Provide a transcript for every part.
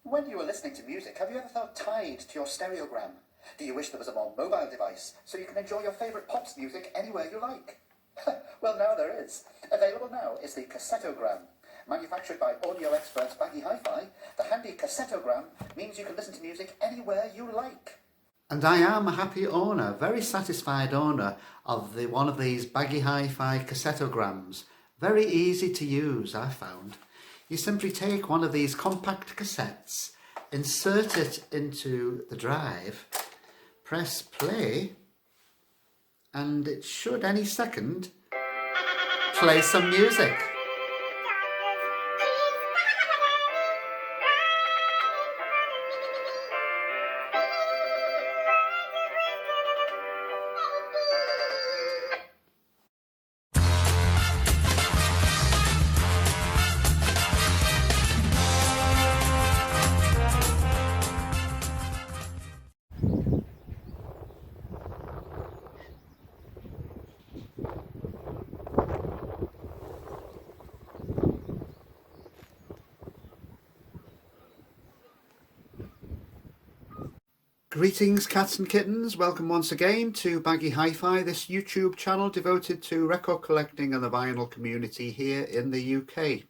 When you are listening to music, have you ever felt tied to your stereogram? Do you wish there was a more mobile device so you can enjoy your favourite pops music anywhere you like? Well, now there is. Available now is the Cassettogram. Manufactured by audio experts Baggy Hi-Fi, the handy Cassettogram means you can listen to music anywhere you like. And I am a happy owner, very satisfied owner of one of these Baggy Hi-Fi Cassettograms. Very easy to use, I found. You simply take one of these compact cassettes, insert it into the drive, press play, and it should any second play some music. Greetings cats and kittens, welcome once again to Baggy Hi-Fi, this YouTube channel devoted to record collecting and the vinyl community here in the UK.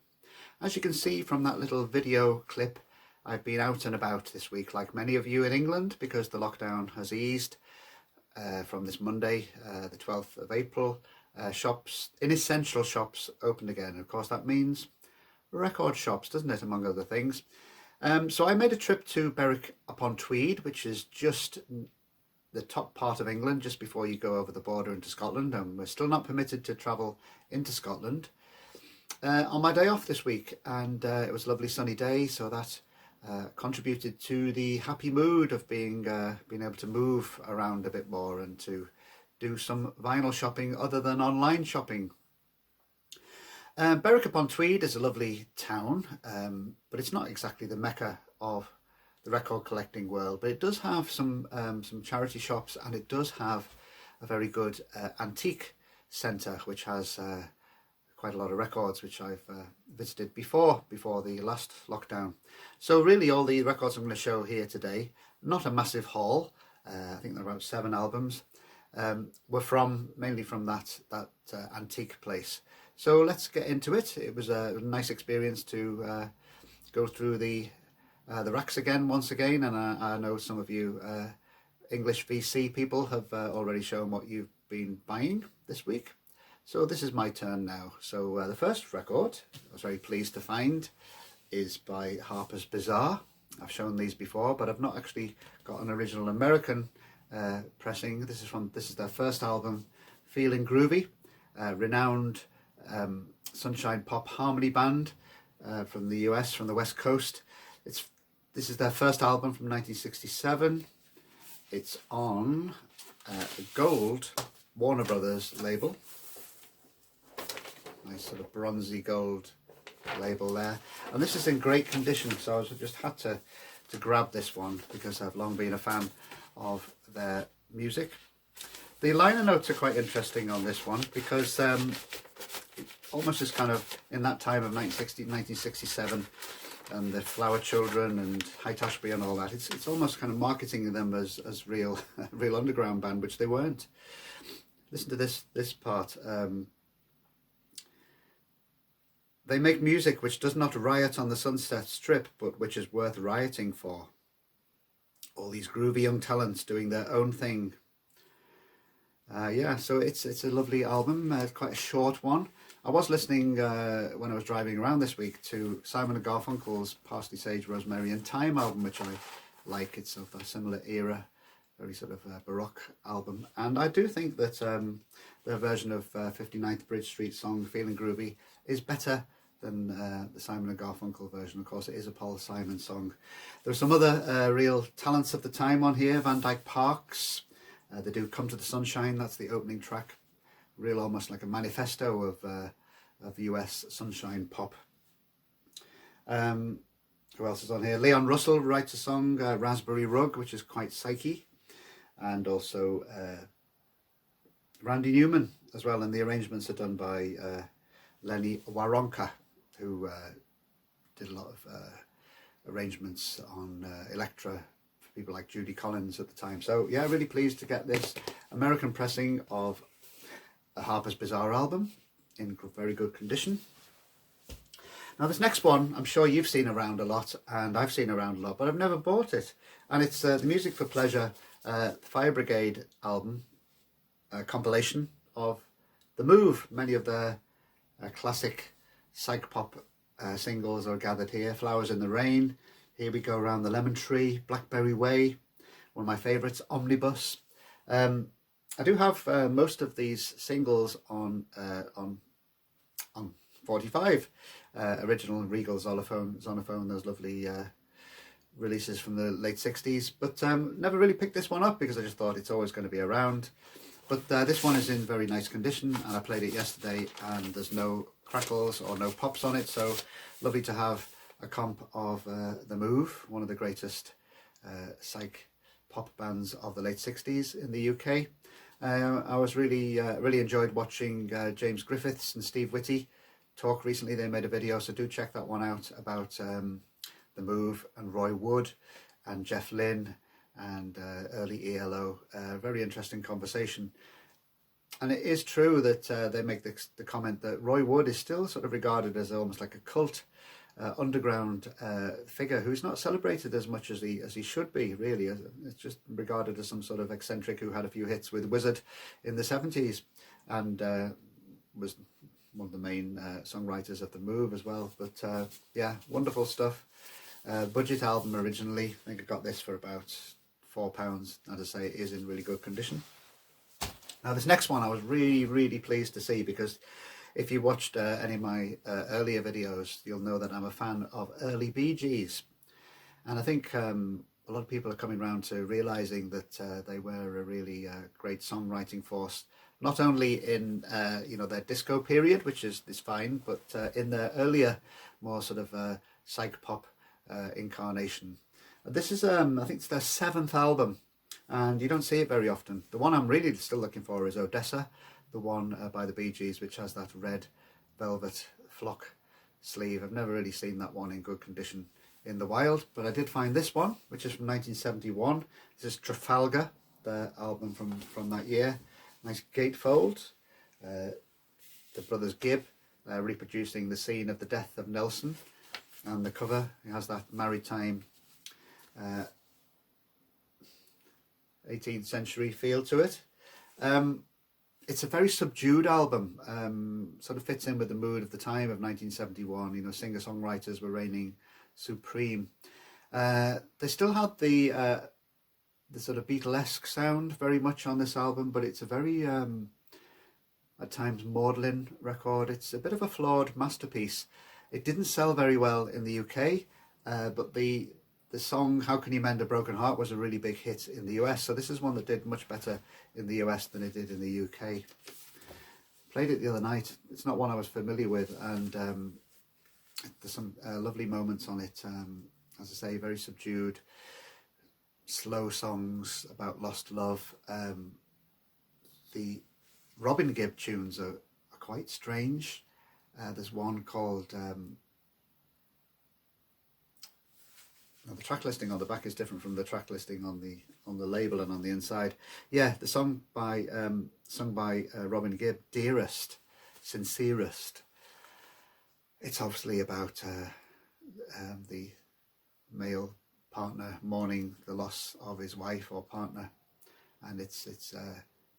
As you can see from that little video clip, I've been out and about this week like many of you in England because the lockdown has eased from this Monday, the 12th of April. Shops, inessential shops, opened again. And of course that means record shops, doesn't it, among other things. So I made a trip to Berwick upon Tweed, which is just the top part of England, just before you go over the border into Scotland, and we're still not permitted to travel into Scotland. On my day off this week, and it was a lovely sunny day, so that contributed to the happy mood of being able to move around a bit more and to do some vinyl shopping other than online shopping. Berwick upon Tweed is a lovely town, but it's not exactly the mecca of the record collecting world. But it does have some charity shops, and it does have a very good antique centre, which has quite a lot of records, which I've visited before the last lockdown. So really, all the records I'm going to show here today, not a massive haul. I think there are about 7 albums. Were mainly from that antique place. So let's get into it. It was a nice experience to go through the racks once again, and I know some of you English VC people have already shown what you've been buying this week. So this is my turn now. So the first record I was very pleased to find is by Harper's Bazaar. I've shown these before, but I've not actually got an original American pressing. This is their first album, Feeling Groovy, renowned sunshine pop harmony band from the US, from the West Coast. This is their first album from 1967. It's on a gold Warner Brothers label. Nice sort of bronzy gold label there. And this is in great condition, so I just had to grab this one because I've long been a fan of their music. The liner notes are quite interesting on this one because almost is kind of in that time of 1967 and the Flower Children and Haight-Ashbury and all that. It's almost kind of marketing them as real underground band, which they weren't. Listen to this part. They make music which does not riot on the Sunset Strip, but which is worth rioting for. All these groovy young talents doing their own thing. Yeah, so it's a lovely album. It's quite a short one. I was listening when I was driving around this week to Simon and Garfunkel's Parsley, Sage, Rosemary and Thyme album, which I like. It's of a similar era, very sort of Baroque album. And I do think that their version of 59th Bridge Street song, Feeling Groovy, is better than the Simon and Garfunkel version. Of course, it is a Paul Simon song. There are some other real talents of the time on here. Van Dyke Parks, they do Come to the Sunshine, that's the opening track. Real, almost like a manifesto of US sunshine pop. Who else is on here? Leon Russell writes a song, Raspberry Rug, which is quite psyche. And also Randy Newman as well, and the arrangements are done by Lenny Waronker, who did a lot of arrangements on Electra for people like Judy Collins at the time. So yeah, really pleased to get this American pressing of a Harper's Bazaar album in very good condition. Now this next one I'm sure you've seen around a lot, and I've seen around a lot, but I've never bought it, and it's the Music for Pleasure Fire Brigade album compilation of The Move. Many of their classic psych pop singles are gathered here. Flowers in the Rain, Here We Go Round the Lemon Tree, Blackberry Way, one of my favourites, Omnibus. I do have most of these singles on 45, original Regal Zonophone, those lovely releases from the late 60s, but never really picked this one up because I just thought it's always going to be around. But this one is in very nice condition, and I played it yesterday, and there's no crackles or no pops on it, so lovely to have a comp of The Move, one of the greatest psych pop bands of the late 60s in the UK. I was really enjoyed watching James Griffiths and Steve Whitty talk recently. They made a video, so do check that one out, about The Move and Roy Wood and Jeff Lynne and early ELO. Very interesting conversation. And it is true that they make the comment that Roy Wood is still sort of regarded as almost like a cult underground figure who's not celebrated as much as he should be, really. It's just regarded as some sort of eccentric who had a few hits with Wizard in the 70s and was one of the main songwriters of The Move as well. But yeah, wonderful stuff. Budget album originally. I think I got this for about £4. As I say, it is in really good condition. Now this next one I was really pleased to see, because if you watched any of my earlier videos, you'll know that I'm a fan of early Bee Gees. And I think a lot of people are coming around to realising that they were a really great songwriting force, not only in their disco period, which is fine, but in their earlier, more sort of psych pop incarnation. This is, I think it's their 7th album, and you don't see it very often. The one I'm really still looking for is Odessa, the one by the Bee Gees, which has that red velvet flock sleeve. I've never really seen that one in good condition in the wild, but I did find this one, which is from 1971. This is Trafalgar, the album from that year. Nice gatefold. The brothers Gibb reproducing the scene of the death of Nelson, and the cover, it has that maritime 18th century feel to it. It's a very subdued album, sort of fits in with the mood of the time of 1971. Singer-songwriters were reigning supreme. They still had the sort of Beatlesque sound very much on this album, but it's a very, at times, maudlin record. It's a bit of a flawed masterpiece. It didn't sell very well in the UK, but the song How Can You Mend a Broken Heart was a really big hit in the US, so this is one that did much better in the US than it did in the UK. Played it the other night. It's not one I was familiar with, and there's some lovely moments on it. As I say, very subdued, slow songs about lost love. The Robin Gibb tunes are quite strange. There's one called... the track listing on the back is different from the track listing on the label and on the inside. Yeah, the song by Robin Gibb, Dearest, Sincerest. It's obviously about the male partner mourning the loss of his wife or partner, and it's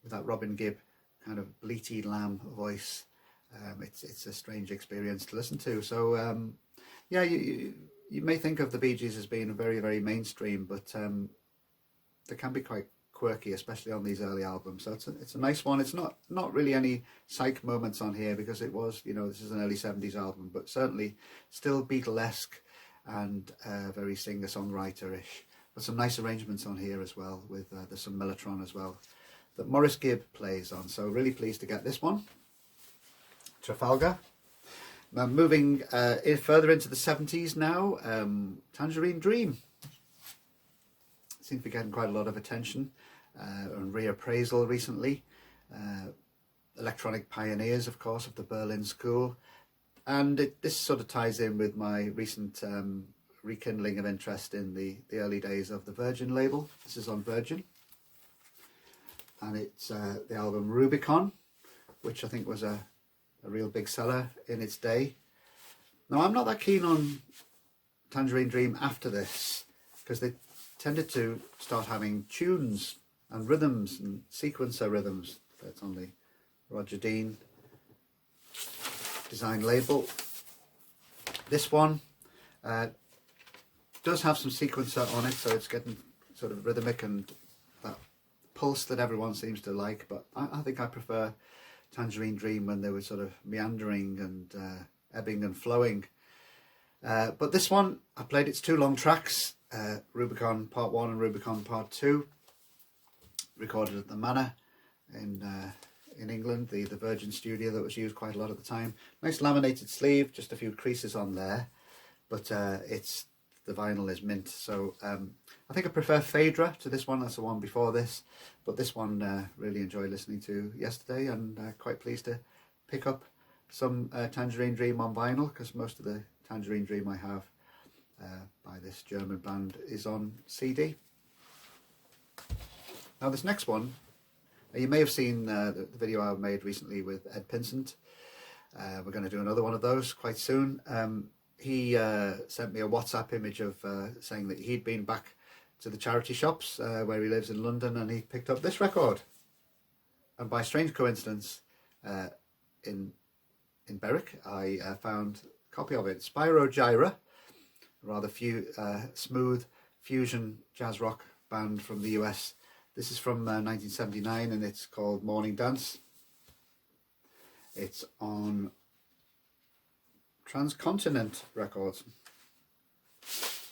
with that Robin Gibb kind of bleaty lamb voice. It's a strange experience to listen to. So yeah, you may think of the Bee Gees as being very, very mainstream, but they can be quite quirky, especially on these early albums. So it's a nice one. It's not really any psych moments on here, because it was, this is an early 70s album, but certainly still Beatlesque and very singer-songwriter-ish. But some nice arrangements on here as well, with there's some mellotron as well that Maurice Gibb plays on. So really pleased to get this one. Trafalgar. Now moving further into the 70s now, Tangerine Dream. Seems to be getting quite a lot of attention and reappraisal recently. Electronic pioneers, of course, of the Berlin School. And this sort of ties in with my recent rekindling of interest in the early days of the Virgin label. This is on Virgin, and it's the album Rubicon, which I think was a real big seller in its day. Now, I'm not that keen on Tangerine Dream after this, because they tended to start having tunes and rhythms and sequencer rhythms. That's on the Roger Dean design label. This one does have some sequencer on it, so it's getting sort of rhythmic and that pulse that everyone seems to like, but I think I prefer Tangerine Dream when they were sort of meandering and ebbing and flowing. But this one, I played its 2 long tracks, Rubicon Part 1 and Rubicon Part 2, recorded at the Manor in England, the Virgin studio that was used quite a lot at the time. Nice laminated sleeve, just a few creases on there, but the vinyl is mint. So I think I prefer Phaedra to this one. That's the one before this, but this one really enjoyed listening to yesterday, and quite pleased to pick up some Tangerine Dream on vinyl, because most of the Tangerine Dream I have by this German band is on CD. Now this next one, you may have seen the video I made recently with Ed Pinsent. We're going to do another one of those quite soon. He sent me a WhatsApp image of saying that he'd been back to the charity shops where he lives in London, and he picked up this record. And by strange coincidence, in Berwick, I found a copy of it. Spyro Gyra, a rather smooth fusion jazz rock band from the US. This is from 1979, and it's called Morning Dance. It's on Transcontinent Records.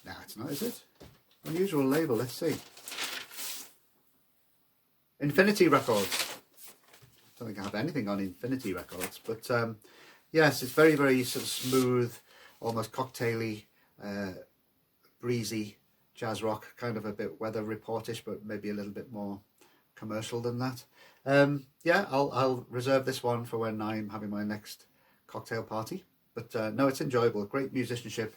No, it's not, is it? Unusual label, let's see. Infinity Records. I don't think I have anything on Infinity Records, but yes, it's very, very sort of smooth, almost cocktaily, breezy jazz rock, kind of a bit weather reportish, but maybe a little bit more commercial than that. Yeah, I'll reserve this one for when I'm having my next cocktail party. But no, it's enjoyable, great musicianship.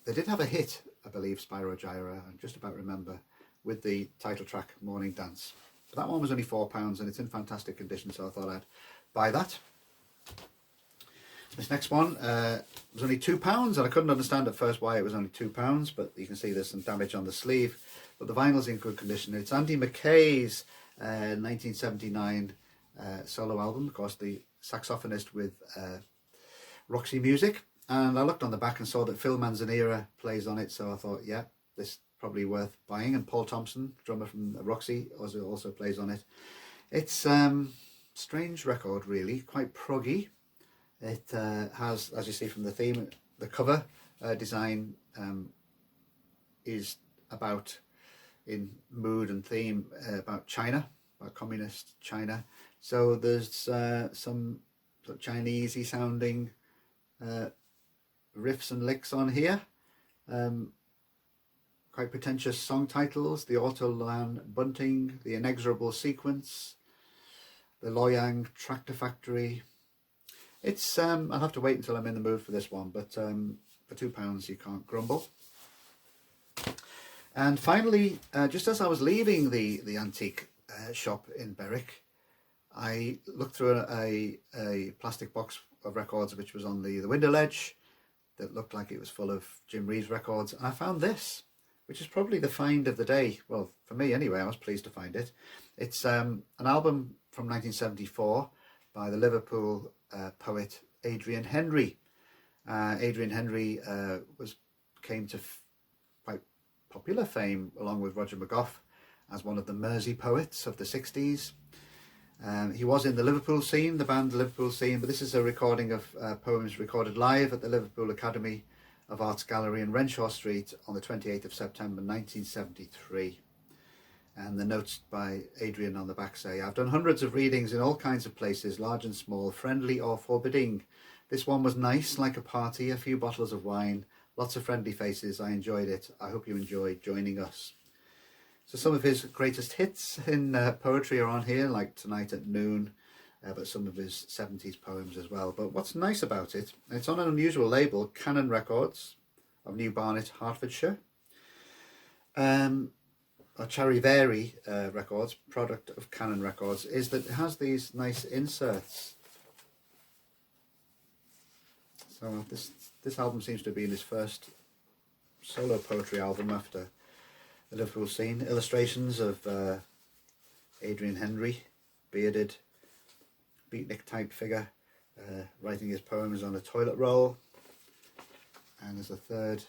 They did have a hit, I believe, Spyro Gyra, I just about remember, with the title track Morning Dance. But that one was only £4, and it's in fantastic condition, so I thought I'd buy that. This next one was only £2, and I couldn't understand at first why it was only £2, but you can see there's some damage on the sleeve, but the vinyl's in good condition. It's Andy McKay's 1979 solo album, of course, the saxophonist with Roxy Music, and I looked on the back and saw that Phil Manzanera plays on it, so I thought, yeah, this is probably worth buying. And Paul Thompson, drummer from Roxy, also plays on it. It's strange record, really, quite proggy. It has, as you see from the theme, the cover design is about, in mood and theme, about China, about communist China. So there's some sort of Chinese-y sounding riffs and licks on here. Quite pretentious song titles: The Autolan Bunting, The Inexorable Sequence, The Loyang Tractor Factory. It's I'll have to wait until I'm in the mood for this one, but for £2 you can't grumble. And finally, just as I was leaving the antique shop in Berwick, I looked through a plastic box of records which was on the window ledge that looked like it was full of Jim Reeves records, and I found this, which is probably the find of the day. Well, for me anyway, I was pleased to find it. It's an album from 1974 by the Liverpool poet Adrian Henry. Adrian Henry came to quite popular fame along with Roger McGough as one of the Mersey poets of the 60s. He was in the Liverpool scene, the band Liverpool scene, but this is a recording of poems recorded live at the Liverpool Academy of Arts Gallery in Renshaw Street on the 28th of September 1973. And the notes by Adrian on the back say, "I've done hundreds of readings in all kinds of places, large and small, friendly or forbidding. This one was nice, like a party, a few bottles of wine, lots of friendly faces. I enjoyed it. I hope you enjoyed joining us." So some of his greatest hits in poetry are on here, like Tonight at Noon, but some of his 70s poems as well. But what's nice about it, it's on an unusual label, Canon Records of New Barnet, Hertfordshire. Or Cherry Vary Records, product of Canon Records, is that it has these nice inserts. So this album seems to be his first solo poetry album after the Liverpool scene. Illustrations of Adrian Henry, bearded, beatnik type figure, writing his poems on a toilet roll. And there's a third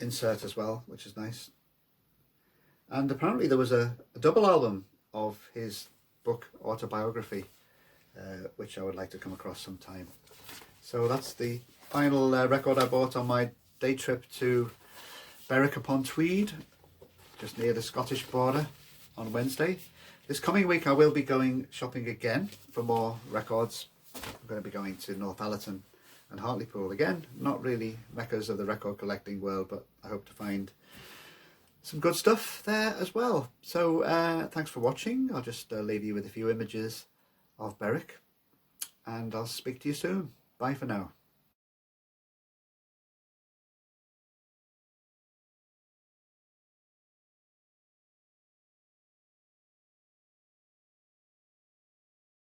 insert as well, which is nice. And apparently there was a double album of his book autobiography, which I would like to come across sometime. So that's the final record I bought on my day trip to Berwick upon Tweed, just near the Scottish border, on Wednesday. This coming week I will be going shopping again for more records. I'm going to be going to Northallerton and Hartlepool again. Not really meccas of the record collecting world, but I hope to find some good stuff there as well. So thanks for watching. I'll just leave you with a few images of Berwick, and I'll speak to you soon. Bye for now.